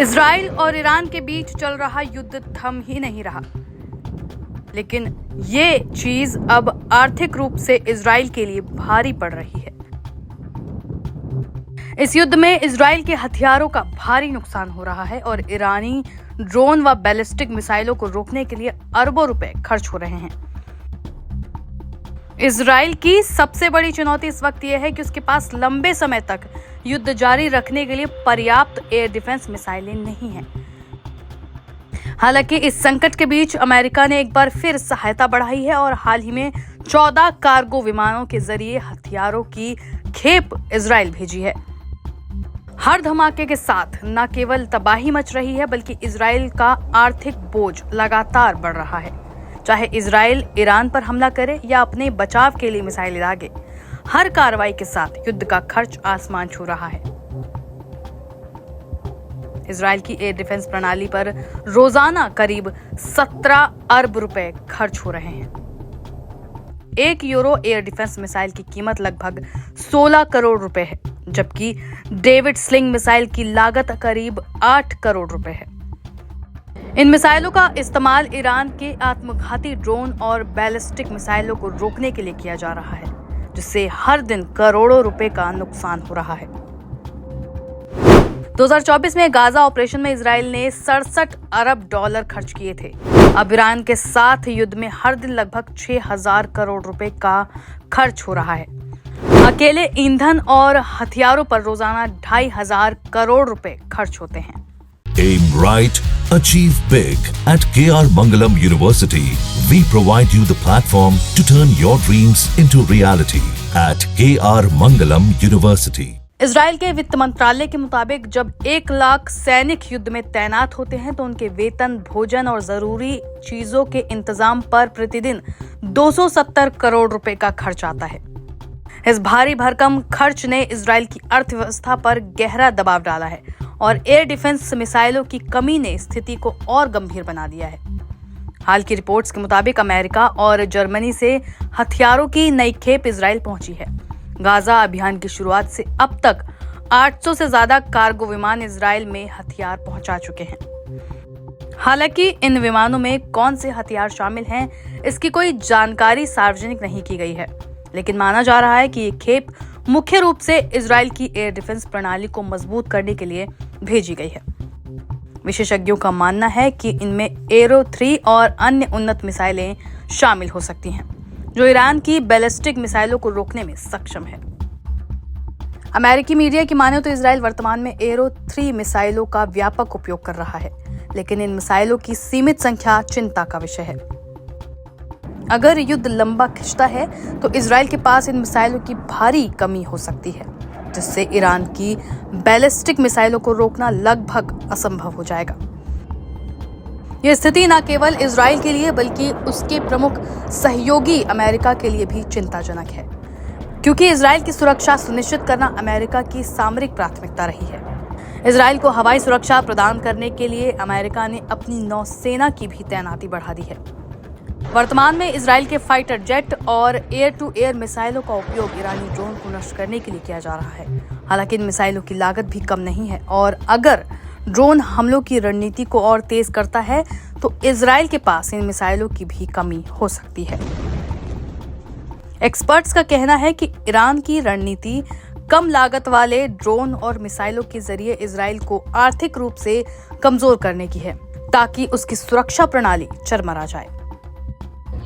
Israel और Iran के बीच चल रहा युद्ध थम ही नहीं रहा, लेकिन ये चीज अब आर्थिक रूप से इजराइल के लिए भारी पड़ रही है। इस युद्ध में इजराइल के हथियारों का भारी नुकसान हो रहा है और ईरानी ड्रोन व बैलिस्टिक मिसाइलों को रोकने के लिए अरबों रुपए खर्च हो रहे हैं। इजराइल की सबसे बड़ी चुनौती इस वक्त यह है कि उसके पास लंबे समय तक युद्ध जारी रखने के लिए पर्याप्त एयर डिफेंस मिसाइलें नहीं हैं। हालांकि इस संकट के बीच अमेरिका ने एक बार फिर सहायता बढ़ाई है और हाल ही में 14 कार्गो विमानों के जरिए हथियारों की खेप इजराइल भेजी है। हर धमाके के साथ न केवल तबाही मच रही है, बल्कि इजराइल का आर्थिक बोझ लगातार बढ़ रहा है। चाहे इजराइल ईरान पर हमला करे या अपने बचाव के लिए मिसाइल दागे, हर कार्रवाई के साथ युद्ध का खर्च आसमान छू रहा है। इजराइल की एयर डिफेंस प्रणाली पर रोजाना करीब 17 अरब रुपए खर्च हो रहे हैं। 1 यूरो एयर डिफेंस मिसाइल की कीमत लगभग 16 करोड़ रुपए है, जबकि डेविड स्लिंग मिसाइल की लागत करीब 8 करोड़ रुपए है। इन मिसाइलों का इस्तेमाल ईरान के आत्मघाती ड्रोन और बैलिस्टिक मिसाइलों को रोकने के लिए किया जा रहा है, जिससे हर दिन करोड़ों रुपए का नुकसान हो रहा है। 2024 में गाजा ऑपरेशन में इजराइल ने 67 अरब डॉलर खर्च किए थे। अब ईरान के साथ युद्ध में हर दिन लगभग 6000 करोड़ रुपए का खर्च हो रहा है। अकेले ईंधन और हथियारों पर रोजाना 2500 करोड़ रुपए खर्च होते हैं। Aim right, achieve big. At KR Mangalam University, we provide you the platform to turn your dreams into reality. At KR Mangalam University. Israel के वित्त मंत्रालय के मुताबिक जब 1 लाख सैनिक युद्ध में तैनात होते हैं तो उनके वेतन, भोजन और जरूरी चीजों के इंतजाम पर प्रतिदिन 270 करोड़ रुपए का खर्च आता है। इस भारी भरकम खर्च ने इजराइल की अर्थव्यवस्था पर गहरा दबाव डाला है और एयर डिफेंस मिसाइलों की कमी ने स्थिति को और गंभीर बना दिया है। हाल की रिपोर्ट्स के मुताबिक अमेरिका और जर्मनी से हथियारों की नई खेप इजराइल पहुंची है। गाजा अभियान की शुरुआत से अब तक 800 से ज्यादा कार्गो विमान इजराइल में हथियार पहुंचा चुके हैं। हालांकि इन विमानों में कौन से हथियार शामिल हैं, इसकी कोई जानकारी सार्वजनिक नहीं की गई है, लेकिन माना जा रहा है कि ये खेप मुख्य रूप से इजराइल की एयर डिफेंस प्रणाली को मजबूत करने के लिए भेजी गई है। विशेषज्ञों का मानना है कि इनमें एरो 3 और अन्य उन्नत मिसाइलें शामिल हो सकती हैं, जो ईरान की बैलिस्टिक मिसाइलों को रोकने में सक्षम है। अमेरिकी मीडिया की माने तो इजराइल वर्तमान में एरो 3 मिसाइलों का व्यापक उपयोग कर रहा है, लेकिन इन मिसाइलों की सीमित संख्या चिंता का विषय है। अगर युद्ध लंबा खिंचता है तो इजराइल के पास इन मिसाइलों की भारी कमी हो सकती है, जिससे ईरान की बैलिस्टिक मिसाइलों को रोकना लगभग असंभव हो जाएगा। यह स्थिति न केवल इजराइल के लिए बल्कि उसके प्रमुख सहयोगी अमेरिका के लिए भी चिंताजनक है, क्योंकि इजराइल की सुरक्षा सुनिश्चित करना अमेरिका की सामरिक प्राथमिकता रही है। इजराइल को हवाई सुरक्षा प्रदान करने के लिए अमेरिका ने अपनी नौसेना की भी तैनाती बढ़ा दी है। वर्तमान में इजराइल के फाइटर जेट और एयर टू एयर मिसाइलों का उपयोग ईरानी ड्रोन को नष्ट करने के लिए किया जा रहा है। हालांकि इन मिसाइलों की लागत भी कम नहीं है और अगर ड्रोन हमलों की रणनीति को और तेज करता है तो इजराइल के पास इन मिसाइलों की भी कमी हो सकती है। एक्सपर्ट्स का कहना है कि ईरान की रणनीति कम लागत वाले ड्रोन और मिसाइलों के जरिए इजराइल को आर्थिक रूप से कमजोर करने की है, ताकि उसकी सुरक्षा प्रणाली चरमरा जाए।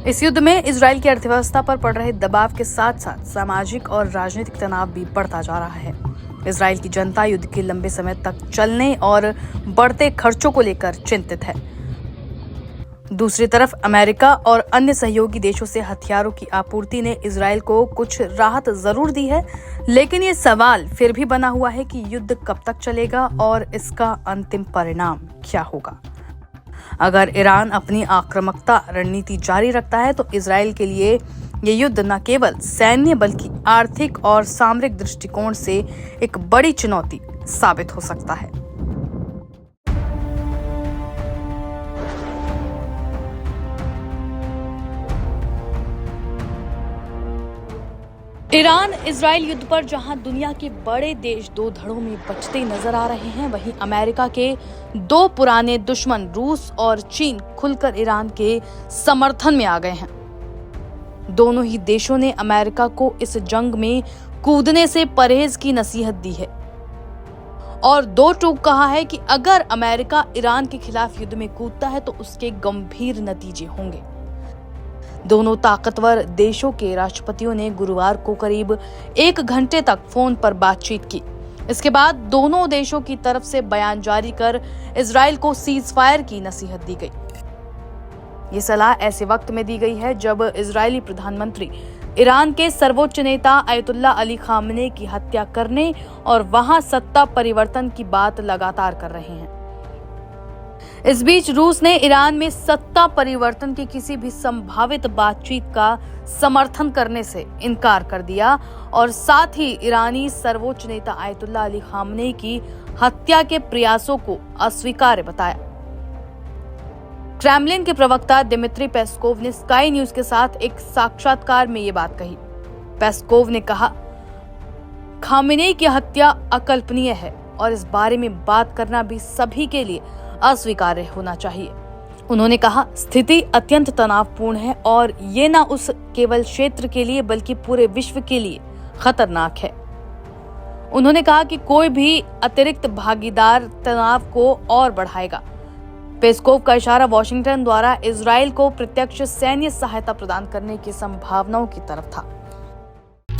इस युद्ध में इजराइल की अर्थव्यवस्था पर पड़ रहे दबाव के साथ साथ सामाजिक और राजनीतिक तनाव भी बढ़ता जा रहा है। इजराइल की जनता युद्ध के लंबे समय तक चलने और बढ़ते खर्चों को लेकर चिंतित है। दूसरी तरफ अमेरिका और अन्य सहयोगी देशों से हथियारों की आपूर्ति ने इजराइल को कुछ राहत जरूर दी है, लेकिन ये सवाल फिर भी बना हुआ है कि युद्ध कब तक चलेगा और इसका अंतिम परिणाम क्या होगा। अगर ईरान अपनी आक्रामकता रणनीति जारी रखता है तो इजराइल के लिए ये युद्ध न केवल सैन्य बल्कि आर्थिक और सामरिक दृष्टिकोण से एक बड़ी चुनौती साबित हो सकता है। ईरान इजराइल युद्ध पर जहां दुनिया के बड़े देश दो धड़ों में बचते नजर आ रहे हैं, वहीं अमेरिका के दो पुराने दुश्मन रूस और चीन खुलकर ईरान के समर्थन में आ गए हैं। दोनों ही देशों ने अमेरिका को इस जंग में कूदने से परहेज की नसीहत दी है और दो टूक कहा है कि अगर अमेरिका ईरान के खिलाफ युद्ध में कूदता है तो उसके गंभीर नतीजे होंगे। दोनों ताकतवर देशों के राष्ट्रपतियों ने गुरुवार को करीब 1 घंटे तक फोन पर बातचीत की। इसके बाद दोनों देशों की तरफ से बयान जारी कर इजराइल को सीज फायर की नसीहत दी गई। ये सलाह ऐसे वक्त में दी गई है जब इजरायली प्रधानमंत्री ईरान के सर्वोच्च नेता अयतुल्ला अली खामनेई की हत्या करने और वहां सत्ता परिवर्तन की बात लगातार कर रहे हैं। इस बीच रूस ने ईरान में सत्ता परिवर्तन की किसी भी संभावित बातचीत का समर्थन करने से इनकार कर दिया और साथ ही ईरानी सर्वोच्च नेता अयतुल्ला अली खामनेई की हत्या के प्रयासों को अस्वीकार्य बताया। क्रेमलिन के प्रवक्ता दिमित्री पेस्कोव ने स्काई न्यूज के साथ एक साक्षात्कार में ये बात कही। पेस्कोव ने कहा, खामेनेई की हत्या अकल्पनीय है और इस बारे में बात करना भी सभी के लिए अस्वीकार्य होना चाहिए। उन्होंने कहा, स्थिति अत्यंत तनावपूर्ण है और ये न उस केवल क्षेत्र के लिए बल्कि पूरे विश्व के लिए खतरनाक है। उन्होंने कहा कि कोई भी अतिरिक्त भागीदार तनाव को और बढ़ाएगा। पेस्कोव का इशारा वॉशिंगटन द्वारा इजराइल को प्रत्यक्ष सैन्य सहायता प्रदान करने की संभावनाओं की तरफ था।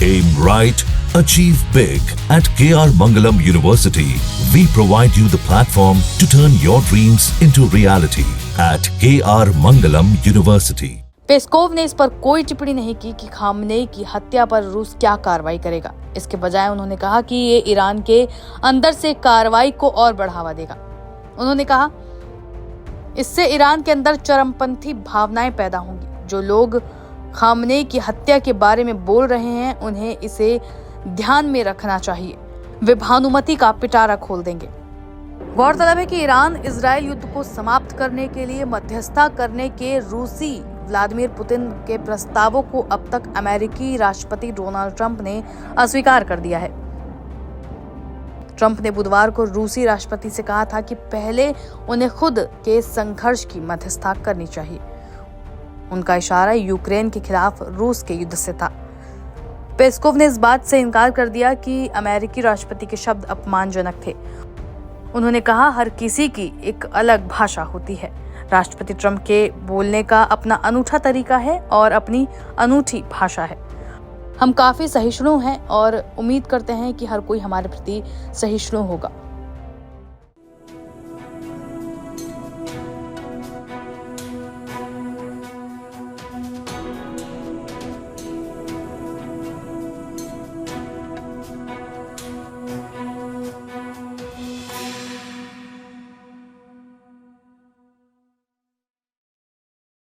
Aim right, achieve big. At KR Mangalam University, we provide you the platform to turn your dreams into reality. At KR Mangalam University. Peskov ने इस पर कोई टिप्पणी नहीं की कि खामनेई की हत्या पर रूस क्या कार्रवाई करेगा। इसके बजाय उन्होंने कहा कि ये ईरान के अंदर से कार्रवाई को और बढ़ावा देगा। उन्होंने कहा, इससे ईरान के अंदर चरमपंथी भावनाएं पैदा होंगी। जो लोग खामनेई की हत्या के बारे में बोल रहे हैं, उन्हें इसे ध्यान में रखना चाहिए। वे भानुमति का पिटारा खोल देंगे। गौरतलब है कि ईरान इजराइल युद्ध को समाप्त करने के लिए मध्यस्थता करने के रूसी व्लादिमीर पुतिन के प्रस्तावों को अब तक अमेरिकी राष्ट्रपति डोनाल्ड ट्रंप ने अस्वीकार कर दिया है। ट्रंप ने बुधवार को रूसी राष्ट्रपति से कहा था कि पहले उन्हें खुद के संघर्ष की मध्यस्थता करनी चाहिए। उनका इशारा यूक्रेन के खिलाफ रूस के युद्ध से था। पेस्कोव ने इस बात से इनकार कर दिया कि अमेरिकी राष्ट्रपति के शब्द अपमानजनक थे। उन्होंने कहा, हर किसी की एक अलग भाषा होती है। राष्ट्रपति ट्रंप के बोलने का अपना अनूठा तरीका है और अपनी अनूठी भाषा है। हम काफी सहिष्णु हैं और उम्मीद करते हैं कि हर कोई हमारे प्रति सहिष्णु होगा।